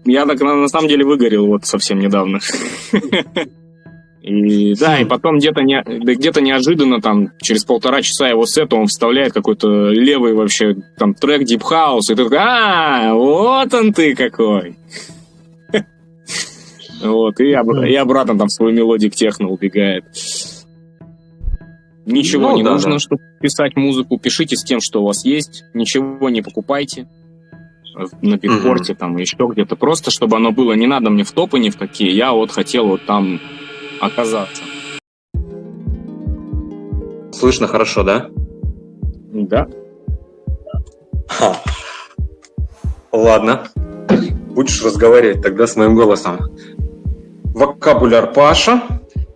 Я так на самом деле выгорел вот совсем недавно. И да, и потом где-то неожиданно, там, через 1,5 часа его сета он вставляет какой-то левый вообще там трек Deep House, и ты такой, вот он ты какой. Вот, и обратно там в свой мелодик техно убегает. Ничего не нужно, чтобы писать музыку. Пишите с тем, что у вас есть. Ничего не покупайте на Битпорте, там, еще где-то. Просто, чтобы оно было. Не надо мне в топы ни в какие. Я вот хотел вот там оказаться. Слышно хорошо, да? Да. Ладно. Будешь разговаривать тогда с моим голосом. Вокабуляр Паша,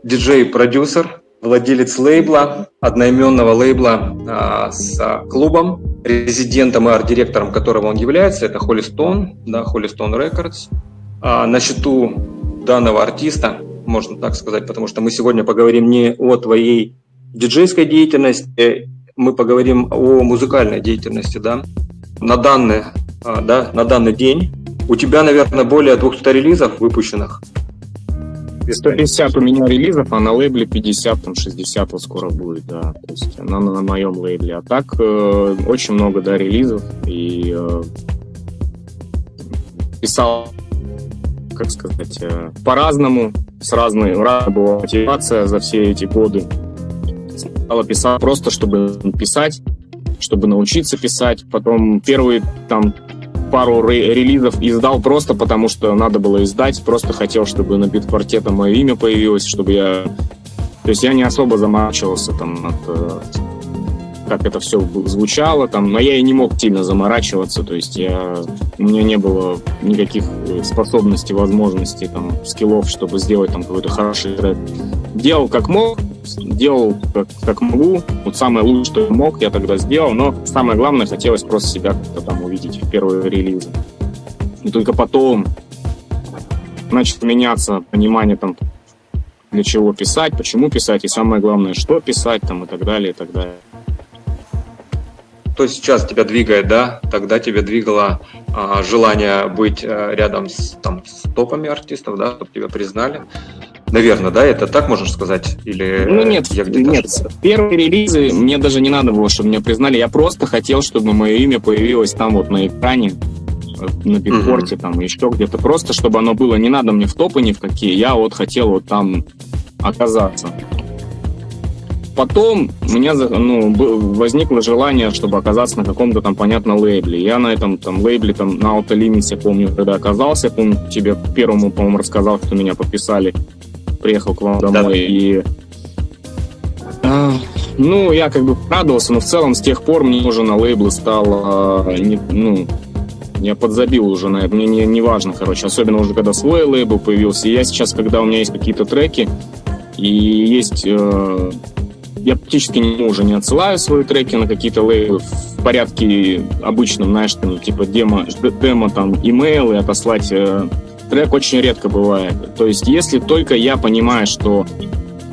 диджей-продюсер, владелец лейбла, одноименного лейбла с клубом, резидентом и арт-директором которого он является, это Holy Stone, да, Holy Stone Records. На счету данного артиста, можно так сказать, потому что мы сегодня поговорим не о твоей диджейской деятельности, мы поговорим о музыкальной деятельности, да. На данный день у тебя, наверное, более 200 релизов выпущенных. 150 у меня релизов, а на лейбле 50, там 60 вот скоро будет, да. То есть на моем лейбле. А так очень много, да, релизов. И писал, как сказать, по-разному, с разной была мотивация за все эти годы. Сначала писал просто, чтобы писать, чтобы научиться писать. Потом первые там пару релизов издал просто потому, что надо было издать. Просто хотел, чтобы на Битпорте там мое имя появилось, чтобы я... То есть я не особо заморачивался там над... как это все звучало там, но я и не мог сильно заморачиваться, то есть у меня не было никаких способностей, возможностей, там, скиллов, чтобы сделать там какой-то хороший трек. Делал как мог, делал как могу, вот самое лучшее, что я мог, я тогда сделал, но самое главное, хотелось просто себя как-то там увидеть в первые релизы. И только потом начало меняться понимание там, для чего писать, почему писать, и самое главное, что писать там, и так далее, и так далее. Что сейчас тебя двигает, да? Тогда тебя двигало желание быть рядом с топами артистов, да, чтобы тебя признали. Наверное, да? Это так можешь сказать? Или нет. Первые релизы мне даже не надо было, чтобы меня признали. Я просто хотел, чтобы мое имя появилось там вот на экране, на Битпорте, там еще где-то. Просто, чтобы оно было. Не надо мне в топы ни в какие. Я вот хотел вот там оказаться. Потом у меня возникло желание, чтобы оказаться на каком-то там, понятно, лейбле. Я на этом там лейбле, там, на Outer Limits, я помню, когда оказался, я помню, тебе первому, по-моему, рассказал, что меня подписали. Приехал к вам домой, да. И... я как бы радовался, но в целом с тех пор мне уже на лейблы стало... я подзабил уже на это, мне не важно, короче. Особенно уже, когда свой лейбл появился. И я сейчас, когда у меня есть какие-то треки, и есть... Я практически уже не отсылаю свои треки на какие-то лейблы в порядке обычном, знаешь, там, типа демо там, имейл и отослать трек очень редко бывает. То есть, если только я понимаю, что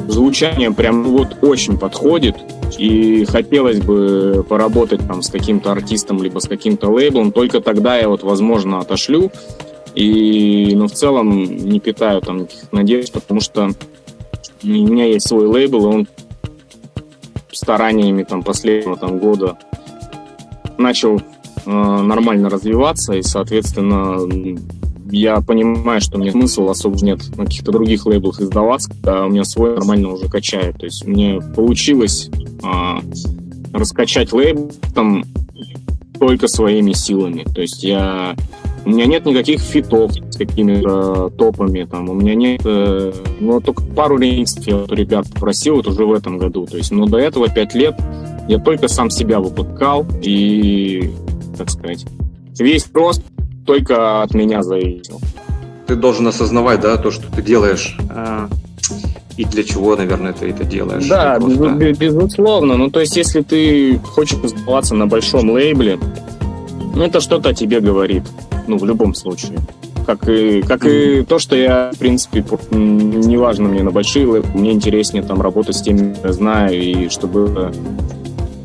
звучание прям вот очень подходит, и хотелось бы поработать там с каким-то артистом, либо с каким-то лейблом, только тогда я вот, возможно, отошлю. Но в целом не питаю там никаких надежд, потому что у меня есть свой лейбл, и он стараниями там, последнего там, года начал нормально развиваться, и, соответственно, я понимаю, что мне смысл особо нет на каких-то других лейблах издаваться, когда у меня свой нормально уже качает. То есть мне получилось раскачать лейбл там только своими силами. То есть у меня нет никаких фитов с какими-то топами, там, у меня нет, только пару ремиксов я у ребят попросил вот уже в этом году. То есть, но до этого 5 лет я только сам себя выпускал, и, так сказать, весь рост только от меня зависел. Ты должен осознавать, да, то, что ты делаешь, и для чего, наверное, ты это делаешь. Да, безусловно. Ну, то есть, если ты хочешь издаваться на большом лейбле, это что-то о тебе говорит. Ну, в любом случае. Как и то, что я, в принципе, неважно мне на большие лейблы, мне интереснее там работать с теми, я знаю, и чтобы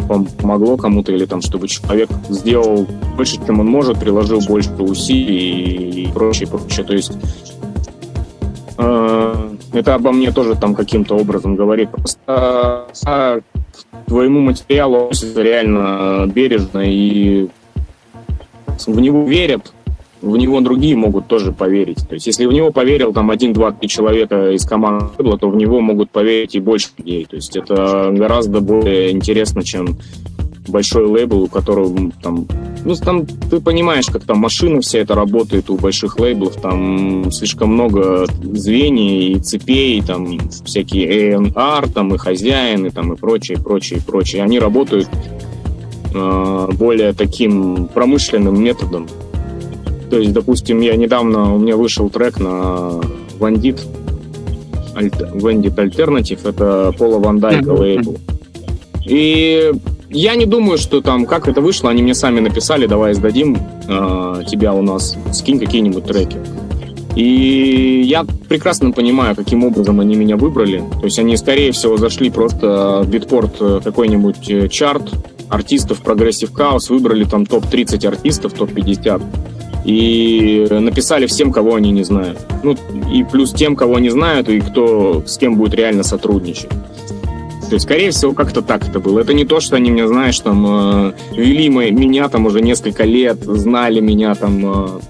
помогло кому-то, или там, чтобы человек сделал больше, чем он может, приложил больше усилий и прочее, прочее. То есть это обо мне тоже там каким-то образом говорит. Просто твоему материалу реально бережно, и в него верят, в него другие могут тоже поверить. То есть если в него поверил там 1, 2, 3 человека из команды, то в него могут поверить и больше людей. То есть это гораздо более интересно, чем большой лейбл, у которого там... Ну, там ты понимаешь, как там машина вся это работает у больших лейблов, там слишком много звеньев и цепей, там всякие A&R, там и хозяины, там и прочее, прочее, прочее. Они работают более таким промышленным методом. То есть, допустим, у меня вышел трек на Vandit Alternative, это Пола Ван Дайка лейбл. И я не думаю, что там, как это вышло, они мне сами написали, давай издадим тебя у нас, скинь какие-нибудь треки. И я прекрасно понимаю, каким образом они меня выбрали. То есть они, скорее всего, зашли просто в битпорт какой-нибудь чарт артистов Progressive House, выбрали там топ-30 артистов, топ-50, и написали всем, кого они не знают. Ну, и плюс тем, кого они знают, и с кем будет реально сотрудничать. То есть, скорее всего, как-то так это было. Это не то, что они меня, знаешь, там, вели меня там уже несколько лет, знали меня там,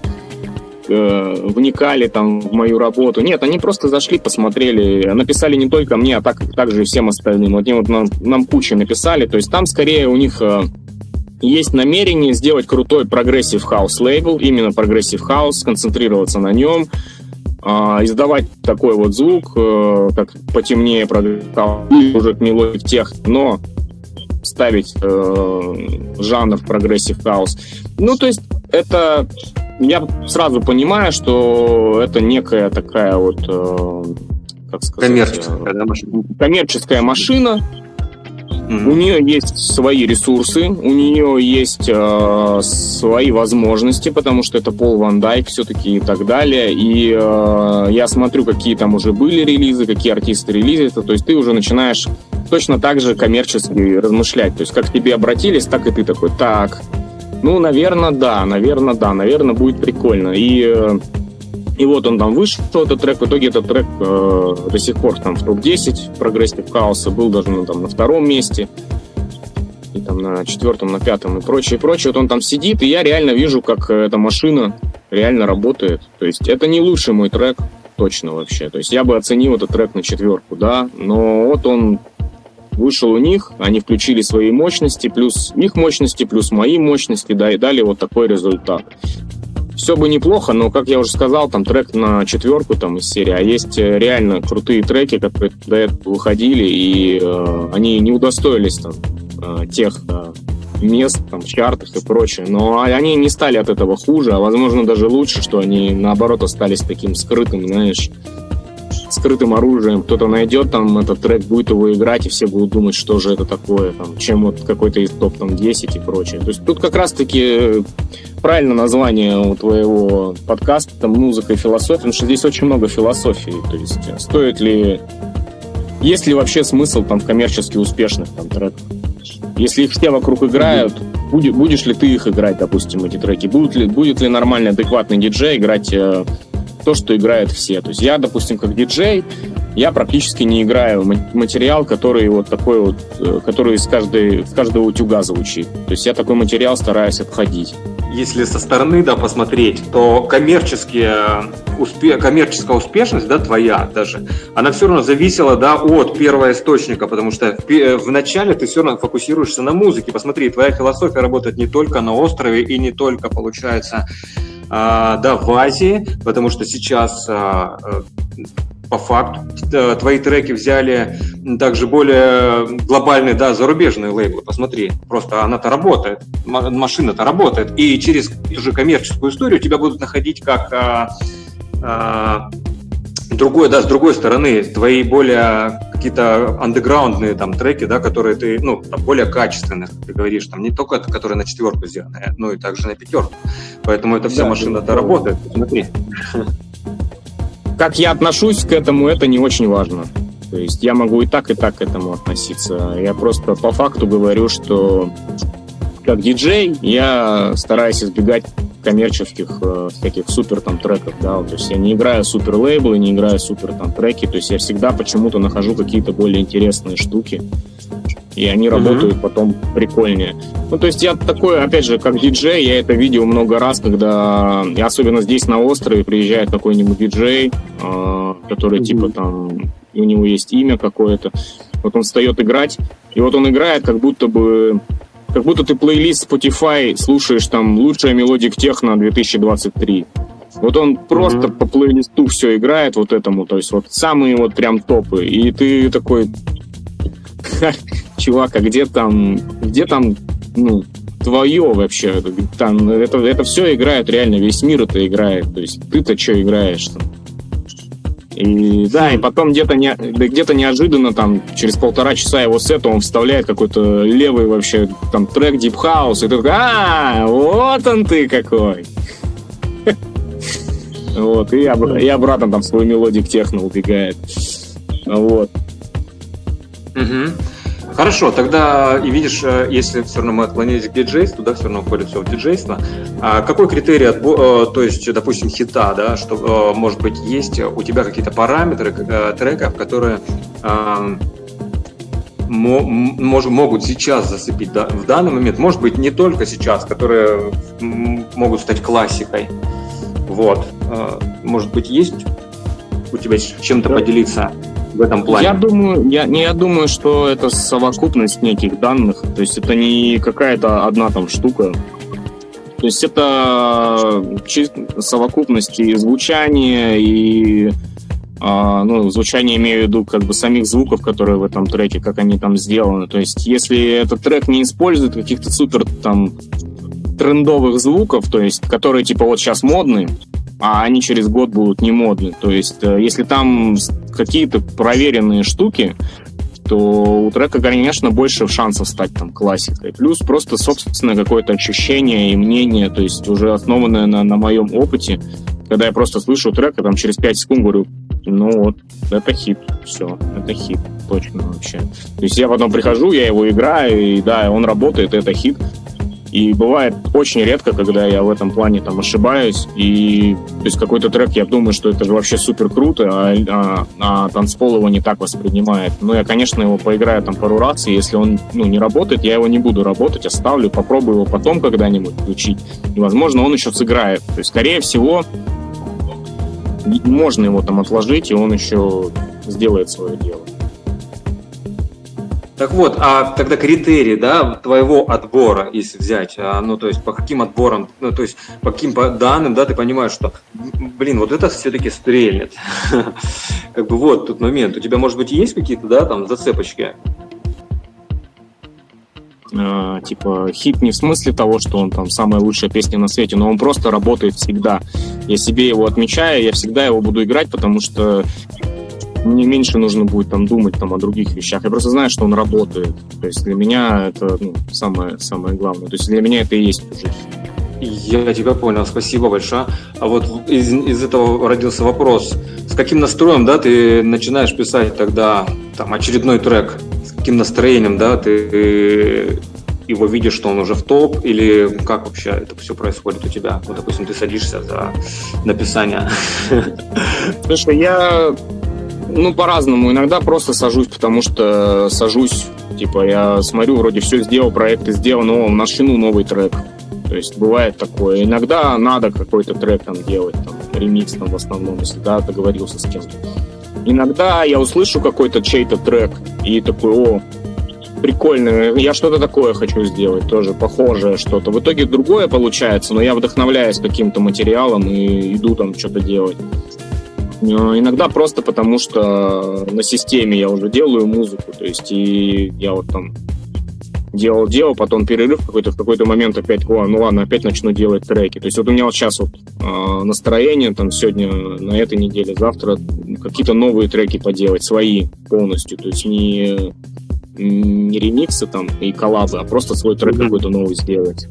вникали там в мою работу. Нет, они просто зашли, посмотрели, написали не только мне, а также и всем остальным. Вот они вот нам кучу написали. То есть там скорее у них есть намерение сделать крутой Progressive House лейбл, именно Progressive House, сконцентрироваться на нем, издавать такой вот звук, как потемнее, уже к мелодии тех, но ставить жанр Progressive House. Ну, то есть это... Я сразу понимаю, что это некая такая вот, как сказать... Коммерческая машина. Mm-hmm. У нее есть свои ресурсы, у нее есть свои возможности, потому что это Пол Ван Дайк все-таки и так далее. И я смотрю, какие там уже были релизы, какие артисты релизят. То есть ты уже начинаешь точно так же коммерчески размышлять. То есть как к тебе обратились, так и ты такой, так... Ну, наверное, будет прикольно. И вот он там вышел, этот трек. В итоге этот трек до сих пор там в топ-10 Progressive House, был даже там на 2-м месте, и там на 4-м, на 5-м и прочее, прочее. Вот он там сидит, и я реально вижу, как эта машина реально работает. То есть это не лучший мой трек, точно вообще. То есть я бы оценил этот трек на 4, да, но вот он вышел у них, они включили свои мощности, плюс их мощности, плюс мои мощности, да, и дали вот такой результат. Все бы неплохо, но, как я уже сказал, там трек на 4 там из серии, а есть реально крутые треки, которые до этого выходили, и они не удостоились там тех мест там, в чартах и прочее, но они не стали от этого хуже, а возможно даже лучше, что они наоборот остались таким скрытым, знаешь, скрытым оружием. Кто-то найдет там этот трек, будет его играть, и все будут думать, что же это такое, там, чем вот какой-то из топ-10 и прочее. То есть тут как раз-таки правильно название у твоего подкаста, там, музыка и философия, потому что здесь очень много философии. То есть есть ли вообще смысл там в коммерчески успешных там треках? Если их все вокруг играют, будешь ли ты их играть, допустим, эти треки? Будет ли нормальный, адекватный диджей играть то, что играют все. То есть я, допустим, как диджей, я практически не играю материал, который вот такой вот, который из каждого утюга звучит. То есть я такой материал стараюсь обходить. если со стороны, да, посмотреть, то коммерческая успешность, да, твоя даже, она все равно зависела, да, от первого источника, потому что в начале ты все равно фокусируешься на музыке. Посмотри, твоя философия работает не только на острове и не только, получается, да, в Азии, потому что сейчас по факту твои треки взяли также более глобальные, да, зарубежные лейблы. Посмотри, просто она-то работает, машина-то работает, и через ту же коммерческую историю тебя будут находить как другой, да, с другой стороны, твои более какие-то андеграундные там треки, да, которые ты, ну, там, более качественные, как ты говоришь, там не только которые на 4 сделаны, но и также на 5. Поэтому эта вся машина-то работает. Смотри. Как я отношусь к этому, это не очень важно. То есть я могу и так к этому относиться. Я просто по факту говорю, что как диджей я стараюсь избегать коммерческих всяких супер там треков, да, то есть я не играю супер лейблы, не играю супер там треки, то есть я всегда почему-то нахожу какие-то более интересные штуки, и они работают потом прикольнее. Ну, то есть я такой, опять же, как диджей, я это видел много раз, когда, и особенно здесь на острове, приезжает какой-нибудь диджей, который типа там, у него есть имя какое-то, вот он встает играть, и вот он играет, как будто ты плейлист Spotify слушаешь, там, лучшая мелодия техно 2023. Вот он просто по плейлисту все играет вот этому, то есть вот самые вот прям топы. И ты такой, чувак, а где там, ну, твое вообще? Там, это все играет реально, весь мир это играет. То есть ты-то что играешь там? И да, и потом где-то неожиданно, там, через 1,5 часа его сета он вставляет какой-то левый вообще там трек Deep House, и ты такой, вот он ты какой! Вот, и обратно там свой мелодик техно убегает. Вот. Хорошо, тогда, и видишь, если все равно мы отклонились к диджейству, да, все равно входит все в диджейство, какой критерий, то есть, допустим, хита, да, что, может быть, есть у тебя какие-то параметры треков, которые могут сейчас зацепить, да, в данный момент, может быть, не только сейчас, которые могут стать классикой, вот, может быть, есть у тебя чем-то поделиться в этом плане? Я думаю, что это совокупность неких данных, то есть это не какая-то одна там штука, то есть это совокупность и звучания, и звучание имею в виду как бы самих звуков, которые в этом треке, как они там сделаны, то есть если этот трек не использует каких-то супер там трендовых звуков, то есть которые типа вот сейчас модные, а они через год будут не модны. То есть, если там какие-то проверенные штуки, то у трека, конечно, больше шансов стать там классикой. Плюс просто собственное какое-то ощущение и мнение, то есть уже основанное на моем опыте. Когда я просто слышу трек, и там через 5 секунд говорю, ну вот, это хит, все, это хит, точно вообще. То есть я потом прихожу, я его играю, и да, он работает, это хит. И бывает очень редко, когда я в этом плане там ошибаюсь, и то есть какой-то трек, я думаю, что это же вообще супер круто, а танцпол его не так воспринимает. Но я, конечно, его поиграю там пару раз, и если он не работает, я его не буду работать, оставлю, попробую его потом когда-нибудь включить, и, возможно, он еще сыграет. То есть, скорее всего, можно его там отложить, и он еще сделает свое дело. Так вот, а тогда критерии, да, твоего отбора, если взять, то есть по каким отборам, то есть по каким данным, да, ты понимаешь, что, вот это все-таки стрельнет. Как бы вот тот момент. У тебя, может быть, есть какие-то, да, там, зацепочки? Типа хит не в смысле того, что он там самая лучшая песня на свете, но он просто работает всегда. Я себе его отмечаю, я всегда его буду играть, потому что мне меньше нужно будет там думать там о других вещах. Я просто знаю, что он работает. То есть для меня это самое главное. То есть для меня это и есть уже. Я тебя понял, спасибо большое. А вот из этого родился вопрос. С каким настроем, да, ты начинаешь писать тогда там очередной трек? С каким настроением, да, ты его видишь, что он уже в топ? Или как вообще это все происходит у тебя? Вот, допустим, ты садишься за написание. Слушай, я... по-разному. Иногда просто сажусь, потому что сажусь, типа, я смотрю, вроде все сделал, проекты сделаны, нашину новый трек. То есть бывает такое. Иногда надо какой-то трек там делать, там, ремикс там в основном, если да, договорился с кем-то. Иногда я услышу какой-то чей-то трек и такой, о, прикольно, я что-то такое хочу сделать, тоже похожее что-то. В итоге другое получается, но я вдохновляюсь каким-то материалом и иду там что-то делать. Иногда просто потому, что на системе я уже делаю музыку, то есть и я вот там делал, потом перерыв какой-то, в какой-то момент опять, ну ладно, опять начну делать треки. То есть вот у меня вот сейчас вот настроение, там сегодня, на этой неделе, завтра какие-то новые треки поделать, свои полностью, то есть не ремиксы там и коллабы, а просто свой трек какой-то новый сделать.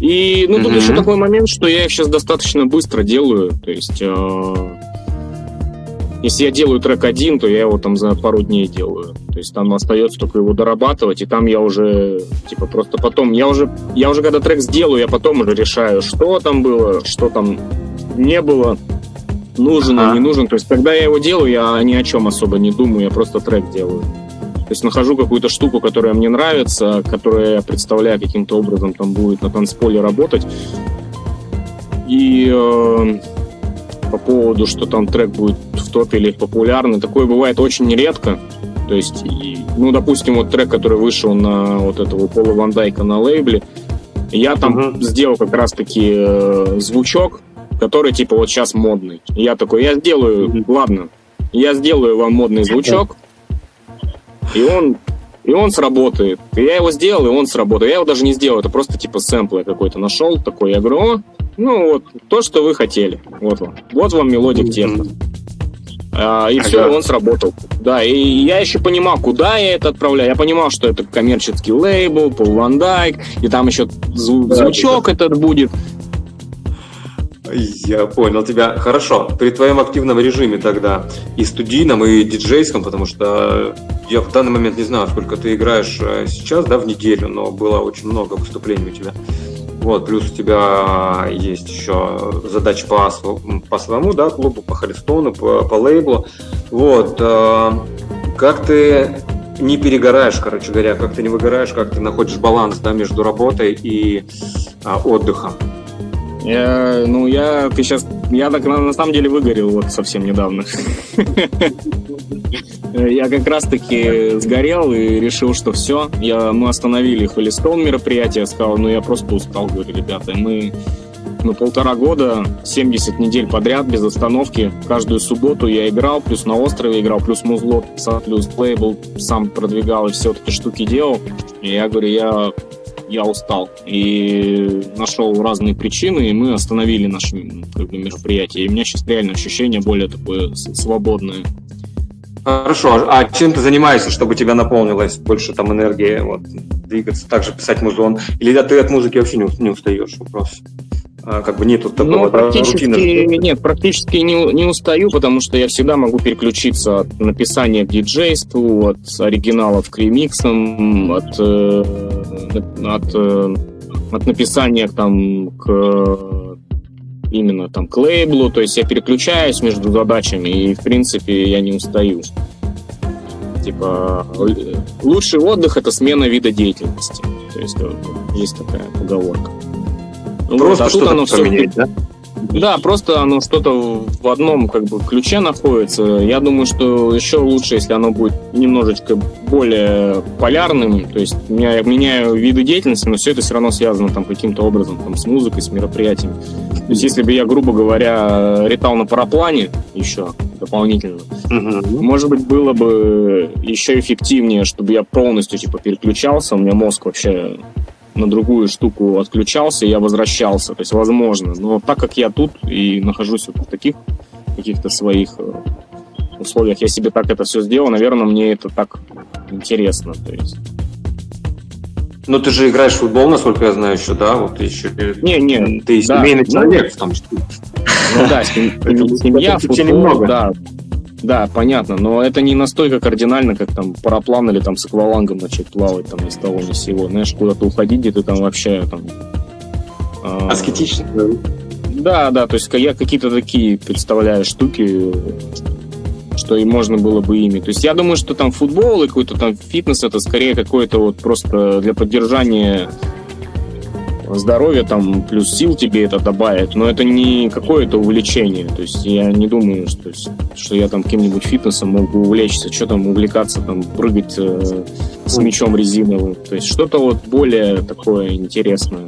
И, ну, тут еще такой момент, что я их сейчас достаточно быстро делаю, то есть если я делаю трек один, то я его там за пару дней делаю. То есть там остается только его дорабатывать, и там я уже, типа, просто потом... Я уже когда трек сделаю, я потом уже решаю, что там было, что там не было, нужен или не нужен. То есть когда я его делаю, я ни о чем особо не думаю, я просто трек делаю. То есть нахожу какую-то штуку, которая мне нравится, которая я представляю каким-то образом там будет на танцполе работать. И... по поводу, что там трек будет в топе или популярный, такое бывает очень редко. То есть, ну, допустим, вот трек, который вышел на вот этого Пола Ван Дайка на лейбле, я там сделал как раз-таки звучок, который, типа, вот сейчас модный. И я такой, я сделаю вам модный звучок, и он сработает. И я его сделал, и он сработает. Я его даже не сделал, это просто, типа, сэмпл я какой-то нашел, такой, я говорю, о, ну вот, то, что вы хотели. Вот вам мелодик техно. И все, и он сработал. Да, и я еще понимал, куда я это отправляю. Я понимал, что это коммерческий лейбл, Пол Ван Дайк, и там еще звучок этот будет. Я понял тебя. Хорошо. При твоем активном режиме тогда и студийном, и диджейском, потому что я в данный момент не знаю, сколько ты играешь сейчас, да, в неделю, но было очень много выступлений у тебя. Вот, плюс у тебя есть еще задачи по своему, да, клубу, по Холлистону, по лейблу. Вот, как ты не перегораешь, короче говоря, как ты не выгораешь, как ты находишь баланс, да, между работой и отдыхом? Я так на самом деле выгорел вот совсем недавно. Я как раз-таки сгорел и решил, что все. Мы остановили Холлистон мероприятие. Я сказал, я просто устал. Говорю, ребята, мы 1,5 года, 70 недель подряд, без остановки. Каждую субботу я играл, плюс на острове играл, плюс музло, плюс лейбл сам продвигал и все эти штуки делал. И я говорю, я устал. И нашел разные причины, и мы остановили наше мероприятие. И у меня сейчас реально ощущение более такое свободное. Хорошо, а чем ты занимаешься, чтобы тебя наполнилось больше там энергии, вот, двигаться, также писать музон? Или ты от музыки вообще не устаешь? Вопрос. Как бы нету такого рутины? Нет, практически не устаю, потому что я всегда могу переключиться от написания к диджейству, от оригиналов к ремиксам, от написания там именно там к лейблу, то есть я переключаюсь между задачами, и в принципе я не устаю. Типа, лучший отдых — это смена вида деятельности. То есть есть такая поговорка. Просто вот, что-то поменять, да? Да, просто оно что-то в одном как бы ключе находится. Я думаю, что еще лучше, если оно будет немножечко более полярным. То есть я меняю виды деятельности, но все это все равно связано там каким-то образом там, с музыкой, с мероприятиями. То есть если бы я, грубо говоря, летал на параплане еще дополнительно, может быть, было бы еще эффективнее, чтобы я полностью типа переключался, у меня мозг вообще на другую штуку отключался, и я возвращался. То есть, возможно. Но так как я тут и нахожусь вот в таких каких-то своих условиях, я себе так это все сделал, наверное, мне это так интересно. То есть... Но ты же играешь в футбол, насколько я знаю, еще, да? Вот ты еще... Не, ты семейный человек, в том числе. Ну да, семья, футбол, да. Да, понятно, но это не настолько кардинально, как там параплан или там с аквалангом начать плавать там ни с того ни с сего. Знаешь, куда-то уходить, где ты там вообще там... Аскетично. Да, то есть я какие-то такие представляю штуки, что и можно было бы ими. То есть я думаю, что там футбол и какой-то там фитнес — это скорее какой-то вот просто для поддержания здоровье там плюс сил тебе это добавит, но это не какое-то увлечение. То есть я не думаю, что я там каким-нибудь фитнесом мог бы увлечься, что там увлекаться, там прыгать с мячом резиновым. То есть что-то вот более такое интересное.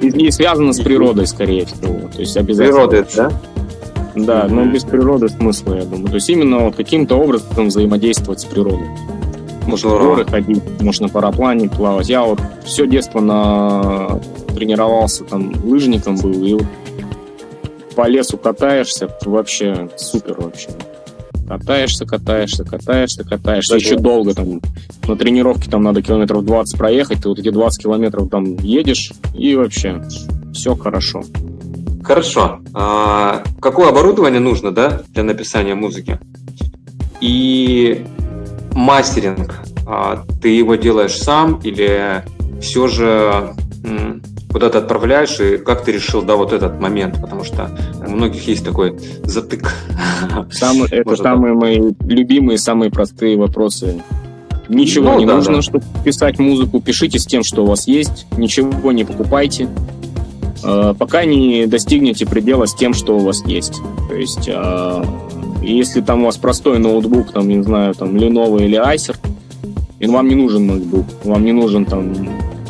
И связано с природой, скорее всего. То есть обязательно. Природа, да? Да, но без природы смысла, я думаю. То есть именно вот каким-то образом взаимодействовать с природой. Можно в горы ходить, можно на параплане плавать. Я вот все детство тренировался, там, лыжником был, и вот по лесу катаешься, вообще супер вообще. Катаешься. Да, еще долго там. На тренировке там надо километров 20 проехать, ты вот эти 20 километров там едешь, и вообще все хорошо. Хорошо. Какое оборудование нужно, да, для написания музыки? И мастеринг, ты его делаешь сам или все же куда-то отправляешь, и как ты решил, да, вот этот момент, потому что у многих есть такой затык. Это самые мои любимые, самые простые вопросы. Ничего не нужно, чтобы писать музыку, пишите с тем, что у вас есть, ничего не покупайте, пока не достигнете предела с тем, что у вас есть. То есть, если там у вас простой ноутбук, там, не знаю, там, Lenovo или Acer, и вам не нужен ноутбук, вам не нужен там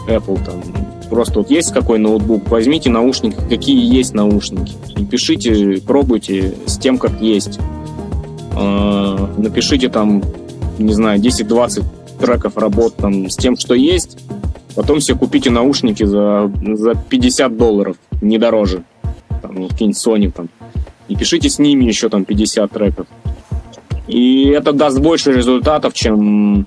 Apple, там, просто вот есть какой ноутбук, возьмите наушники, какие есть наушники, и пишите, пробуйте с тем, как есть. Напишите там, не знаю, 10-20 треков работ там с тем, что есть, потом себе купите наушники за $50, не дороже, там, вот, какие-нибудь Sony там, и пишите с ними еще там 50 треков. И это даст больше результатов, чем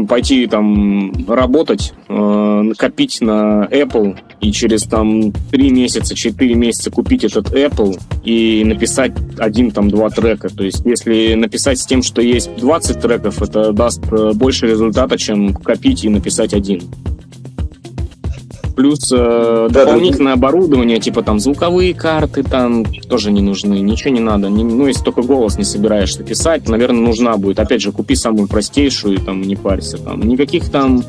пойти там работать, накопить на Apple и через там 3 месяца, 4 месяца купить этот Apple и написать 1-2 трека. То есть если написать с тем, что есть 20 треков, это даст больше результата, чем копить и написать один. Плюс дополнительное оборудование, типа там звуковые карты там тоже не нужны, ничего не надо. Ну, если только голос не собираешься писать, наверное, нужна будет. Опять же, купи самую простейшую, там, не парься. Там, никаких там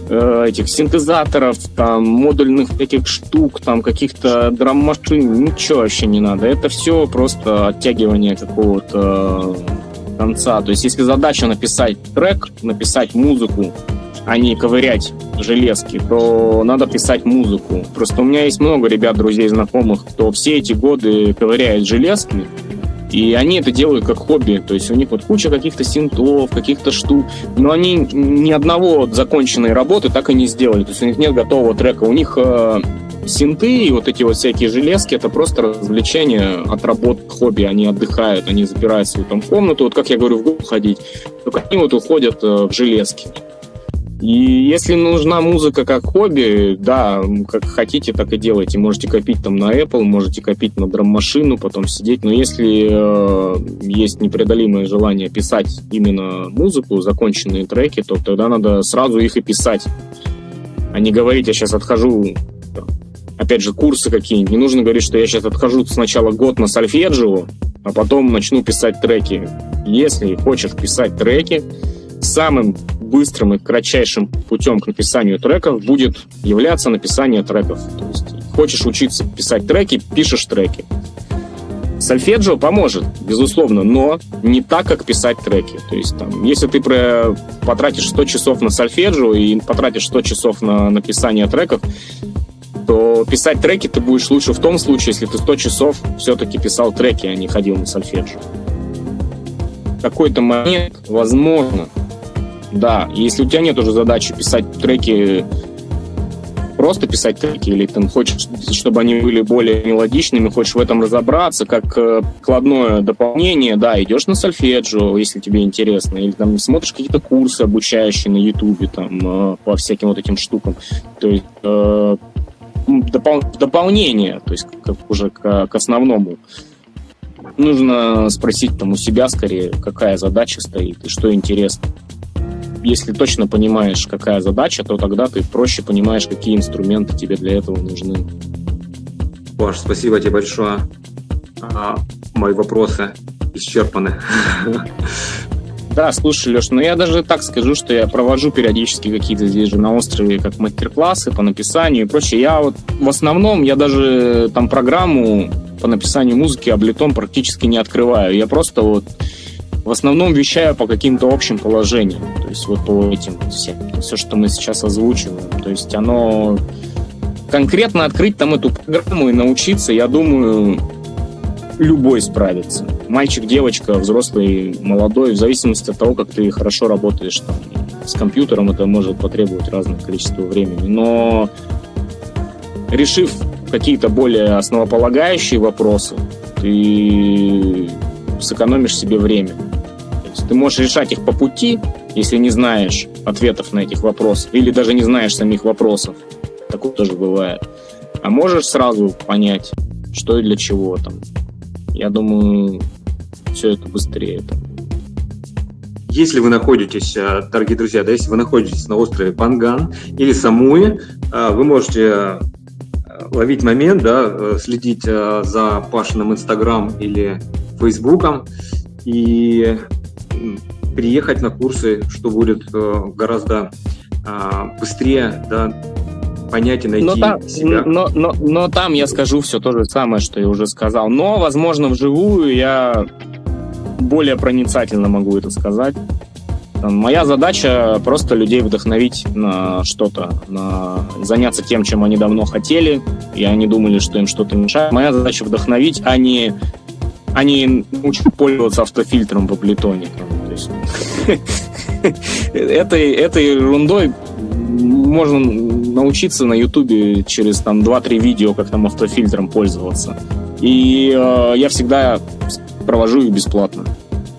этих синтезаторов, там, модульных этих штук, там, каких-то драм-машин, ничего вообще не надо. Это все просто оттягивание какого-то конца. То есть, если задача написать трек, написать музыку, а не ковырять железки, то надо писать музыку. Просто у меня есть много ребят, друзей, знакомых, кто все эти годы ковыряет железки, и они это делают как хобби. То есть у них вот куча каких-то синтов, каких-то штук, но они ни одного вот законченной работы так и не сделали. То есть у них нет готового трека. У них синты и вот эти вот всякие железки — это просто развлечение от работы, хобби. Они отдыхают, они запирают свою там комнату. Вот как я говорю, в гору ходить, только они вот уходят в железки. И если нужна музыка как хобби, да, как хотите, так и делайте. Можете копить там на Apple, можете копить на драм-машину, потом сидеть. Но если есть непреодолимое желание писать именно музыку, законченные треки, то тогда надо сразу их и писать. А не говорить, я сейчас отхожу, опять же, курсы какие-нибудь. Не нужно говорить, что я сейчас отхожу сначала год на сольфеджио, а потом начну писать треки. Если хочешь писать треки, самым быстрым и кратчайшим путем к написанию треков будет являться написание треков. То есть хочешь учиться писать треки, пишешь треки. Сольфеджио поможет, безусловно, но не так, как писать треки. То есть там, если ты потратишь 100 часов на сольфеджио и потратишь 100 часов на написание треков, то писать треки ты будешь лучше в том случае, если ты 100 часов все-таки писал треки, а не ходил на сольфеджио. В какой-то момент, возможно, да, если у тебя нет уже задачи писать треки, просто писать треки, или ты хочешь, чтобы они были более мелодичными, хочешь в этом разобраться, как прикладное дополнение, да, идешь на сольфеджио, если тебе интересно, или там смотришь какие-то курсы обучающие на Ютубе, там, по всяким вот этим штукам. То есть дополнение, то есть уже к основному. Нужно спросить там у себя скорее, какая задача стоит и что интересно. Если точно понимаешь, какая задача, то тогда ты проще понимаешь, какие инструменты тебе для этого нужны. Паш, спасибо тебе большое. Мои вопросы исчерпаны. Да, слушай, Леш, я даже так скажу, что я провожу периодически какие-то здесь же на острове как мастер-классы по написанию и прочее. Я вот в основном, я даже там программу по написанию музыки Ableton практически не открываю. Я просто вот в основном вещаю по каким-то общим положениям. То есть вот по этим всем. Все, что мы сейчас озвучиваем. То есть оно... Конкретно открыть там эту программу и научиться, я думаю, любой справится. Мальчик, девочка, взрослый, молодой, в зависимости от того, как ты хорошо работаешь там, с компьютером, это может потребовать разное количество времени. Но решив какие-то более основополагающие вопросы, ты сэкономишь себе время. То есть ты можешь решать их по пути, если не знаешь ответов на этих вопросов, или даже не знаешь самих вопросов. Такое тоже бывает. А можешь сразу понять, что и для чего там. Я думаю, все это быстрее. Если вы находитесь, дорогие друзья, да, если вы находитесь на острове Панган или Самуи, вы можете ловить момент, да, следить за Пашиным Инстаграм или Фейсбуком и приехать на курсы, что будет гораздо быстрее, да, понять и найти себя. Но там я скажу все то же самое, что я уже сказал. Но, возможно, вживую я более проницательно могу это сказать. Моя задача просто людей вдохновить на что-то, заняться тем, чем они давно хотели, и они думали, что им что-то мешает. Моя задача вдохновить, а не научить пользоваться автофильтром в Ableton. Этой ерундой можно научиться на Ютубе через там 2-3 видео, как там автофильтром пользоваться. И я всегда провожу их бесплатно.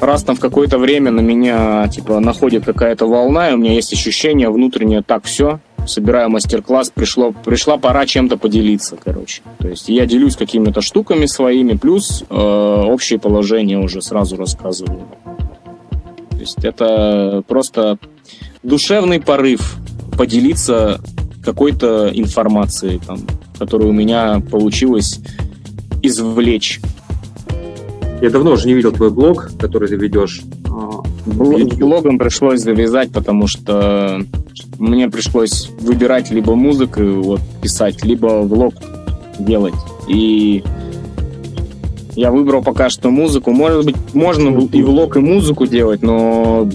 Раз там в какое-то время на меня типа находит какая-то волна, и у меня есть ощущение внутреннее, так, все, собираю мастер-класс, пришла пора чем-то поделиться, короче. То есть я делюсь какими-то штуками своими, плюс общее положение уже сразу рассказываю. То есть это просто душевный порыв поделиться какой-то информацией, там, которую у меня получилось извлечь. Я давно уже не видел твой блог, который ты ведешь. Блогом пришлось завязать, потому что мне пришлось выбирать либо музыку вот, писать, либо влог делать. И я выбрал пока что музыку. Может быть, можно и влог, и музыку делать, но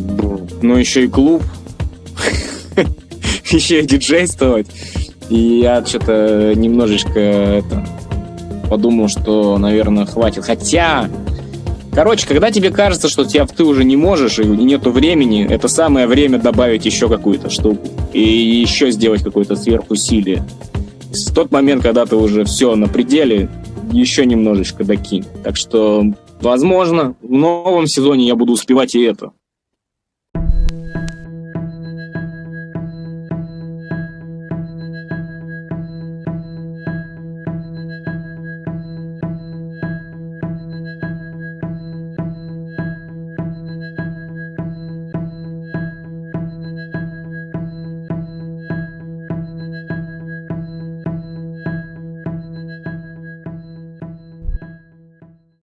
еще и клуб. Еще и диджействовать. И я что-то немножечко подумал, что, наверное, хватит. Хотя, короче, когда тебе кажется, что ты уже не можешь и нету времени, это самое время добавить еще какую-то штуку. И еще сделать какое-то сверхусилие. В тот момент, когда ты уже все на пределе, еще немножечко докинь. Так что, возможно, в новом сезоне я буду успевать и это.